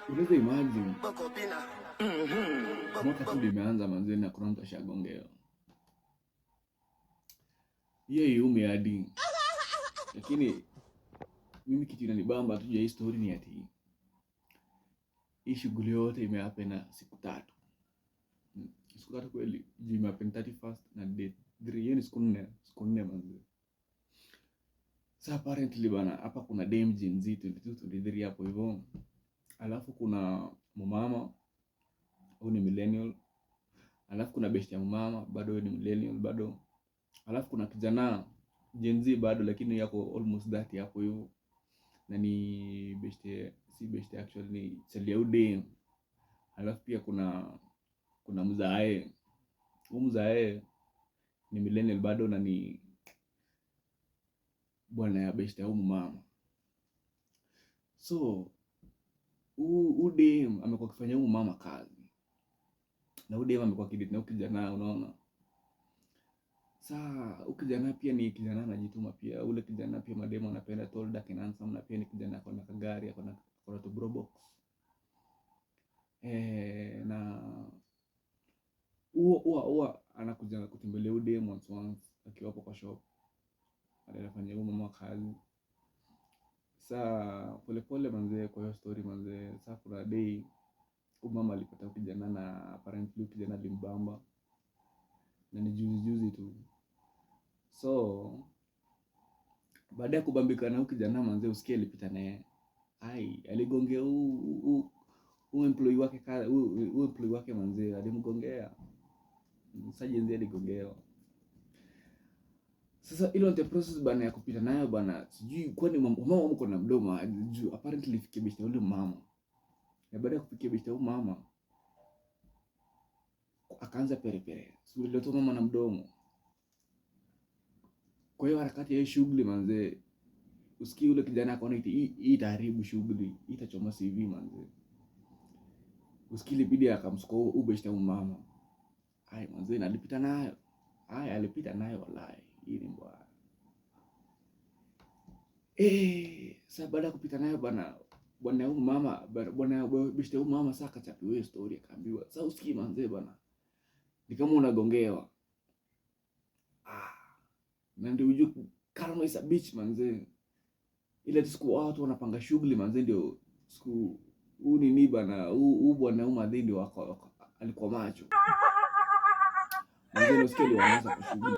Unaweza imagine mwaka tu limeanza manze na kuna mtu ashagongea. Hiyo yume hadi. Lakini mimi kitu inanibamba tu ya hii story ni ati hii shughuli yote imehappen siku 3. Siku 3 kweli, imehappen 31st na date 3, hiyo ni siku 4 manze. So apparently bana, hapa kuna dem Gen Z 22 23 hapo hivyo. Alafu kuna mama, huyu ni millennial. Alafu kuna best ya mama, bado ni millennial bado. Alafu kuna kijana Gen Z bado lakini yako almost 30 hapo hivyo. Na ni best, si best actually, ni Celia Udem. Alafu pia kuna mzae. Huyu mzae ni millennial bado na ni bwana ya best ya huyu mama. So Udem amekuwa akifanya huyu mama kazi. Na Udem amekuwa kidit na kijana, unaona. Saa kijana pia ni kijana anajituma pia. Ule kijana pia mademo anapenda tall dark and handsome, na pia ni kijana akona kagari, akona to bro box. Na huwa anakuja kutembelea Udem once akiwa hapo kwa shop. Anafanya huyu mama kazi. Saa pole manze kwa hiyo story manze. Saa kuna day huyu mama alipata kijana na apparently kijana alimbamba. Na ni juzi tu. So baada ya kubambika na huyu kijana manze, usikie alipita naye. Aligongea huyu employee wake manze, alimgongea. Sasa Gen Z aligongea. Sasa ilo ndio process bana ya kupita nayo bana. Sijui kwani mama mko na mdomo juu apparently fikia bishta yule mama. Na baada ya kufikia bishta yule mama akaanza perepere. Sio ndio mama na mdomo. Kwa hiyo harakati ya shughuli manze, usikie yule kijana akaona hii itaharibu shughuli, itachoma CV manze. Usikie bidii akamsukua ubeshta mama. Manze alipita nayo. Alipita nayo wallahi. Hii ni mbaya. Sasa baada ya kupita nayo bana, bwana huyu mama, bwana beshta huyu mama sasa akachapiwa story akaambiwa, "Sasa usikie manze bana. Ni kama unagongewa." Na ndio ujue karma is a bitch manze. Ile siku watu wanapanga shughuli manze, ndio siku huu ni bana, huu bwana huyu madhi ndio alikuwa macho. Manze ndio sikia alianza kushughuli.